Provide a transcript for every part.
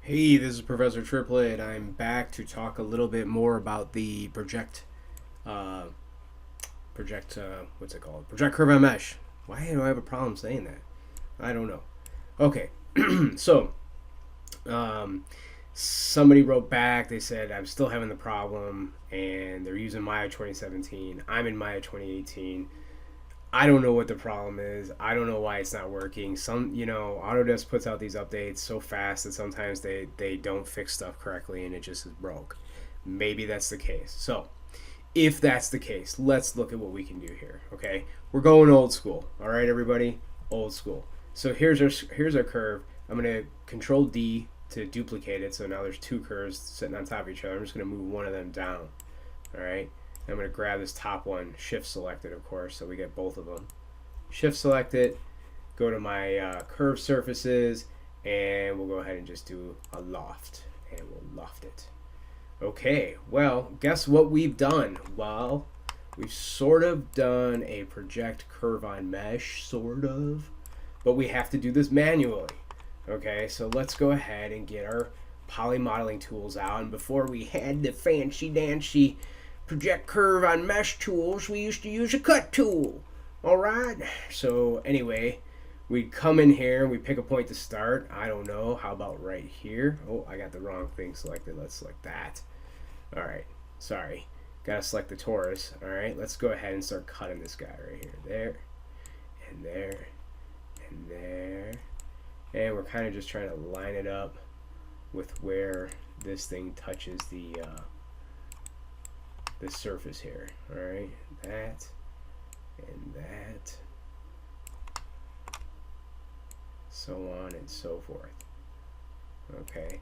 Hey, this is Professor Triplet. I'm back to talk a little bit more about the uh, what's it called? Project Curve on Mesh. Why do I have a problem saying that? I don't know. Okay, so um, somebody wrote back. They said I'm still having the problem, and they're using Maya 2017. I'm in Maya 2018. I don't know what the problem is. I don't know why it's not working. Autodesk puts out these updates so fast that sometimes they don't fix stuff correctly and it just is broke. Maybe that's the case. So, if that's the case, let's look at what we can do here. Okay, we're going old school. All right, everybody, old school. So here's our curve. I'm gonna Control D to duplicate it. So now there's two curves sitting on top of each other. I'm just gonna move one of them down. All right. I'm going to grab this top one, shift selected, of course, so we get both of them. Shift select it, go to my curved surfaces, and we'll go ahead and just do a loft, and we'll loft it. Okay, well, guess what we've done? Well, we've sort of done a project curve on mesh, sort of, but we have to do this manually. Okay, so let's go ahead and get our poly modeling tools out, and before we had the fancy dancy project curve on mesh tools, we used to use a cut tool. All right. So anyway, we come in here and we pick a point to start. I don't know. How about right here? Oh, I got the wrong thing selected. Let's select that. All right. Sorry. Got to select the torus. All right. Let's go ahead and start cutting this guy right here. There and there and there. And we're kind of just trying to line it up with where this thing touches the surface here. All right, that and that, so on and so forth. Okay,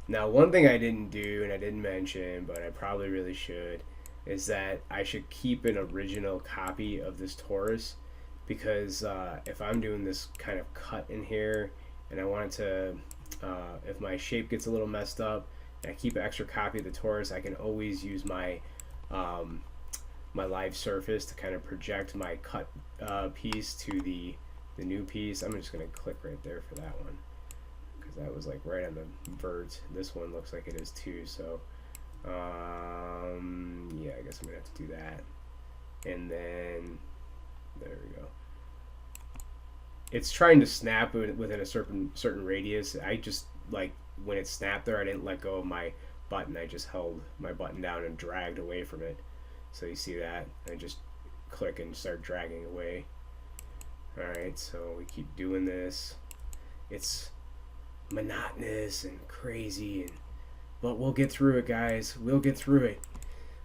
now one thing I didn't do and I didn't mention, but I probably really should, is that I should keep an original copy of this torus, because if I'm doing this kind of cut in here and I want it to, if my shape gets a little messed up and I keep an extra copy of the torus, I can always use my my live surface to kind of project my cut piece to the new piece. I'm just going to click right there for that one, because that was like right on the vert. This one looks like it is too, so yeah, I guess I'm going to have to do that. And then there we go. It's trying to snap within a certain radius. I just, like, when it snapped there, I didn't let go of my button. I just held my button down and dragged away from it. So you see that? I just click and start dragging away. Alright, so we keep doing this. It's monotonous and crazy, but we'll get through it, guys. We'll get through it.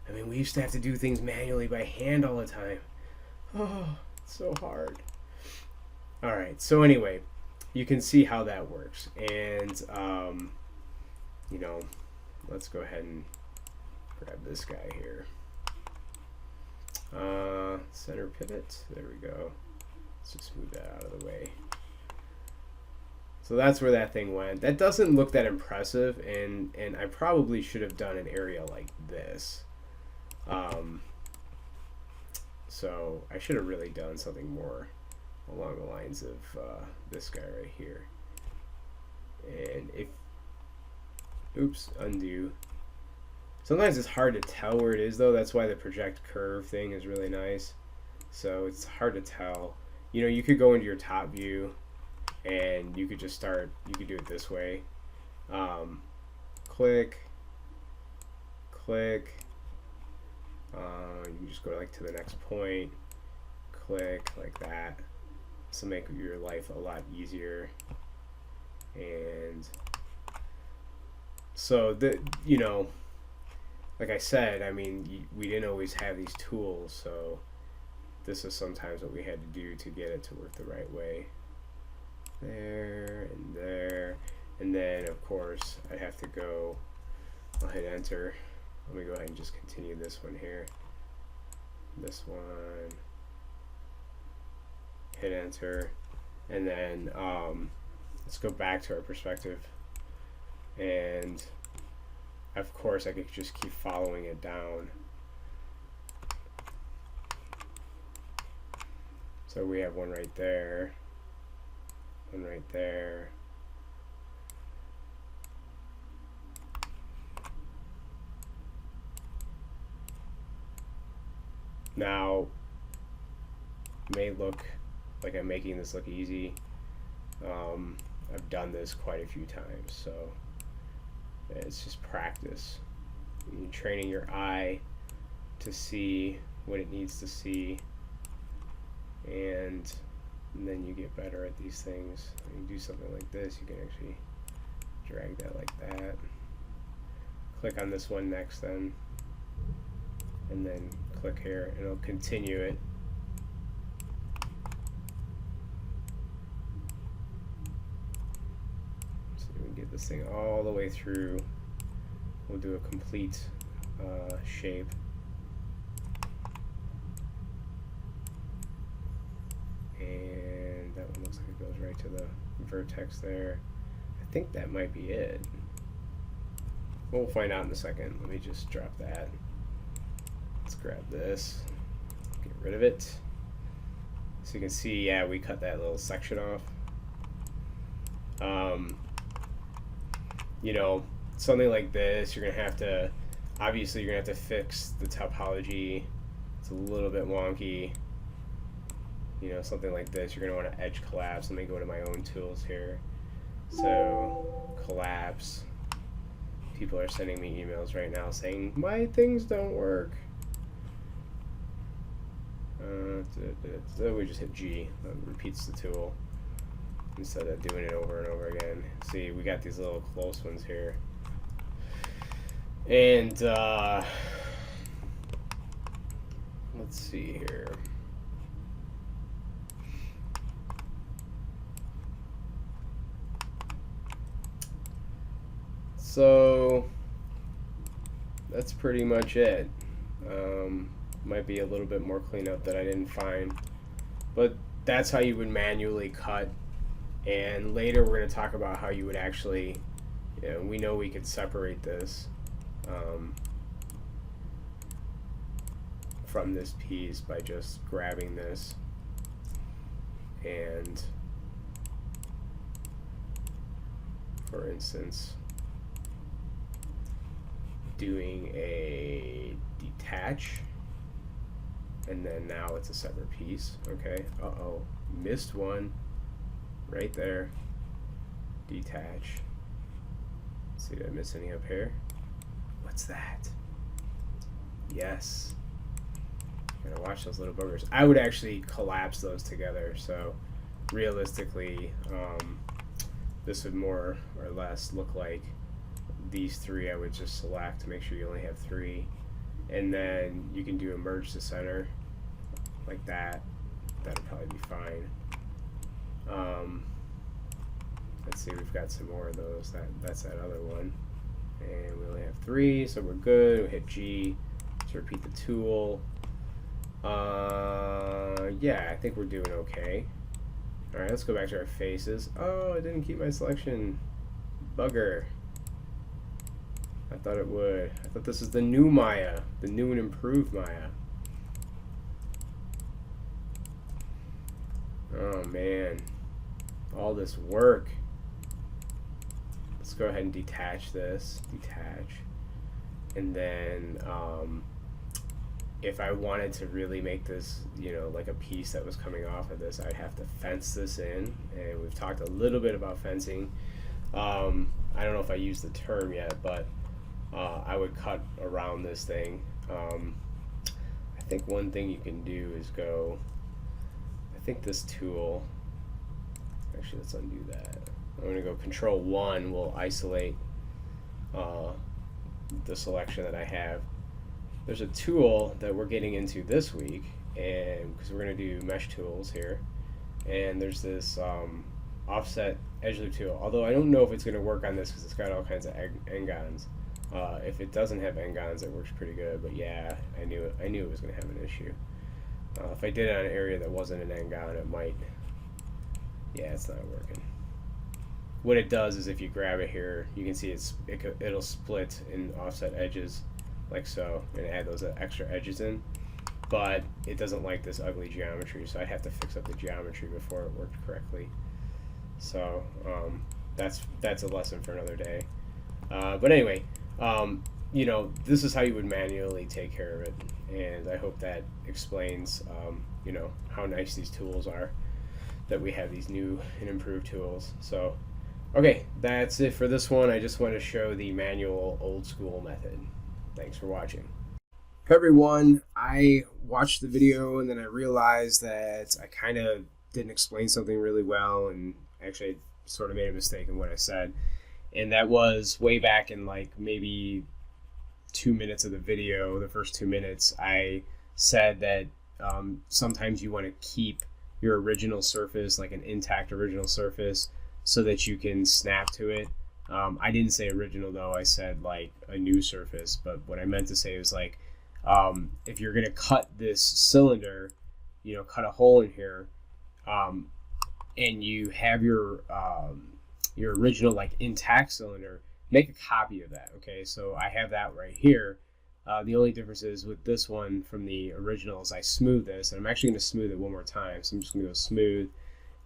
I mean, we used to have to do things manually by hand all the time. Oh, it's so hard. Alright, so anyway, you can see how that works. And, let's go ahead and grab this guy here. Center pivot. There we go. Let's just move that out of the way. So that's where that thing went. That doesn't look that impressive, and I probably should have done an area like this. So I should have really done something more along the lines of this guy right here. And oops, undo. Sometimes it's hard to tell where it is, though. That's why the project curve thing is really nice. So it's hard to tell. You could go into your top view and you could just start, you could do it this way. Click, click. You can just go like to the next point, click like that. This will make your life a lot easier. And so like I said, I mean, we didn't always have these tools, so this is sometimes what we had to do to get it to work the right way. There and there, and then of course I have to go, I'll hit enter. Let me go ahead and just continue this one here. This one, hit enter, and then let's go back to our perspective, and of course I could just keep following it down. So we have one right there, one right there, Now, it may look like I'm making this look easy. I've done this quite a few times, so it's just practice. You're training your eye to see what it needs to see, and then you get better at these things. You do something like this, you can actually drag that like that. Click on this one next then, and then click here, and it'll continue it. So we can get this thing all the way through. We'll do a complete shape. And that one looks like it goes right to the vertex there. I think that might be it. We'll find out in a second. Let me just drop that. Let's grab this, get rid of it. So you can see, yeah, we cut that little section off. You know, something like this, you're gonna have to, obviously you're gonna have to fix the topology. It's a little bit wonky. You know, something like this, you're gonna want to edge collapse. Let me go to my own tools here. So, collapse. People are sending me emails right now saying, my things don't work. So we just hit G, that repeats the tool, instead of doing it over and over again. See, we got these little close ones here. And, let's see here. So that's pretty much it. Might be a little bit more cleanup that I didn't find, but that's how you would manually cut. And later we're going to talk about how you would actually, you know, we know we could separate this from this piece by just grabbing this and, for instance, doing a detach, and then now it's a separate piece. Okay, uh-oh, missed one right there. Detach. Let's see, did I miss any up here? What's that? Yes. Gotta watch those little boogers. I would actually collapse those together, so realistically this would more or less look like these three. I would just select to make sure you only have three, and then you can do a merge to center like that. That'll probably be fine. Let's see, we've got some more of those. That's that other one, and we only have three, so we're good. We hit G to repeat the tool. Yeah, I think we're doing okay. All right, let's go back to our faces. Oh, I didn't keep my selection. Bugger. I thought it would. I thought this is the new Maya, the new and improved Maya. Oh man, all this work. Let's go ahead and detach this. Detach. And then if I wanted to really make this, you know, like a piece that was coming off of this, I'd have to fence this in. And we've talked a little bit about fencing. I don't know if I used the term yet, but I would cut around this thing. I think one thing you can do is go, I think this tool, actually let's undo that. I'm going to go Control 1 will isolate the selection that I have. There's a tool that we're getting into this week, and because we're going to do mesh tools here, and there's this offset edge loop tool. Although I don't know if it's going to work on this because it's got all kinds of n-gons. If it doesn't have n-gons, it works pretty good. But yeah, I knew it was going to have an issue. If I did it on an area that wasn't an n-gon, it might. Yeah, it's not working. What it does is if you grab it here, you can see it'll split in offset edges, like so, and add those extra edges in. But it doesn't like this ugly geometry, so I'd have to fix up the geometry before it worked correctly. So that's a lesson for another day. But anyway, you know, this is how you would manually take care of it, and I hope that explains, how nice these tools are, that we have these new and improved tools. So, okay, that's it for this one. I just want to show the manual old school method. Thanks for watching. Hey everyone, I watched the video and then I realized that I kind of didn't explain something really well, and actually I sort of made a mistake in what I said. And that was way back in like maybe 2 minutes of the video, the first 2 minutes, I said that sometimes you want to keep your original surface, like an intact original surface, so that you can snap to it. I didn't say original though, I said like a new surface, but what I meant to say was like, if you're going to cut this cylinder, cut a hole in here, and you have your original like intact cylinder, make a copy of that. Okay, so I have that right here. The only difference is with this one from the original is I smooth this, and I'm actually going to smooth it one more time. So I'm just going to go smooth,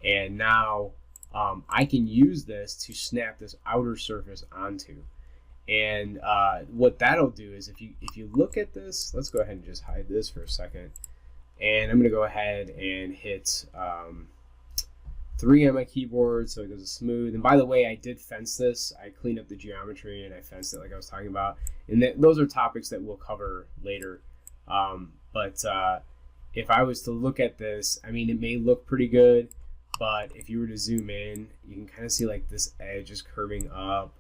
and now I can use this to snap this outer surface onto. And what that'll do is if you look at this, let's go ahead and just hide this for a second. And I'm going to go ahead and hit 3 on my keyboard so it goes smooth. And by the way, I did fence this. I cleaned up the geometry and I fenced it like I was talking about. And those are topics that we'll cover later. But if I was to look at this, I mean, it may look pretty good, but if you were to zoom in, you can kind of see like this edge is curving up.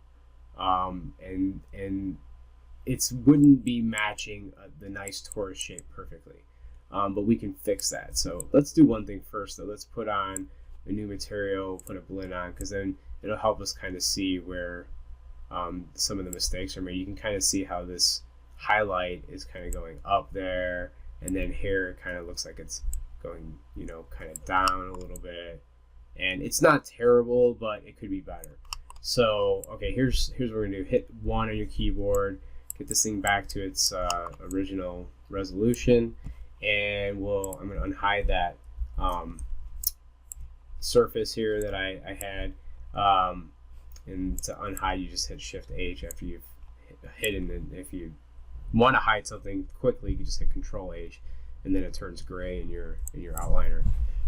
And it wouldn't be matching the nice torus shape perfectly, but we can fix that. So let's do one thing first though. Let's put on a new material, put a blend on, because then it'll help us kind of see where some of the mistakes are made. You can kind of see how this highlight is kind of going up there, and then here it kind of looks like it's going, kind of down a little bit, and it's not terrible, but it could be better. So, okay, here's what we're gonna do. Hit 1 on your keyboard, get this thing back to its original resolution, and I'm gonna unhide that surface here that I had. And to unhide, you just hit Shift H after you've hidden. And if you want to hide something quickly, you can just hit Control H, and then it turns gray in your outliner.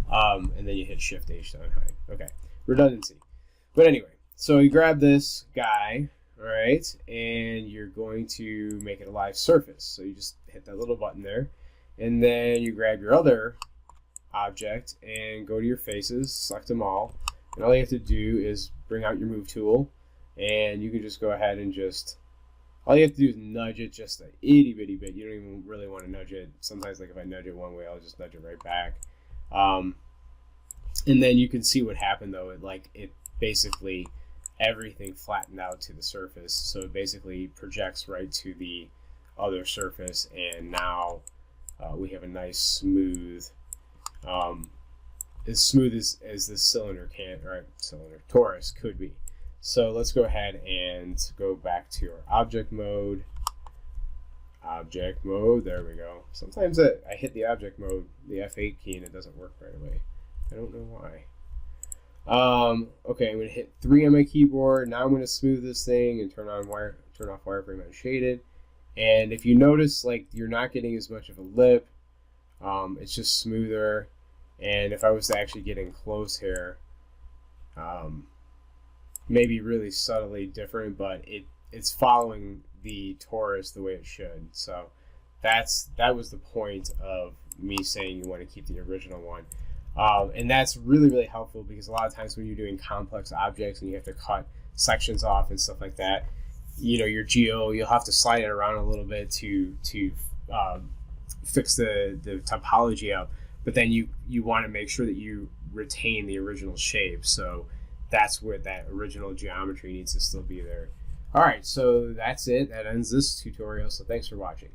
And then you hit Shift H to unhide. Okay, redundancy. But anyway. So you grab this guy, all right, and you're going to make it a live surface. So you just hit that little button there, and then you grab your other object and go to your faces, select them all, and all you have to do is bring out your move tool, and you can just go ahead and all you have to do is nudge it just a itty bitty bit. You don't even really want to nudge it. Sometimes, like if I nudge it one way, I'll just nudge it right back. And then you can see what happened though. It basically everything flattened out to the surface, so it basically projects right to the other surface, and now we have a nice smooth, as smooth as this torus could be. So let's go ahead and go back to our object mode. There we go. Sometimes I hit the object mode, the F8 key, and it doesn't work right away. I don't know why. Okay, I'm going to hit 3 on my keyboard. Now I'm going to smooth this thing and turn off wireframe unshaded. And if you notice, like, you're not getting as much of a lip, it's just smoother. And if I was to actually get in close here, maybe really subtly different, but it's following the torus the way it should. So that was the point of me saying you want to keep the original one. And that's really, really helpful, because a lot of times when you're doing complex objects and you have to cut sections off and stuff like that, your geo, you'll have to slide it around a little bit to fix the topology up. But then you want to make sure that you retain the original shape. So that's where that original geometry needs to still be there. All right, so that's it. That ends this tutorial. So thanks for watching.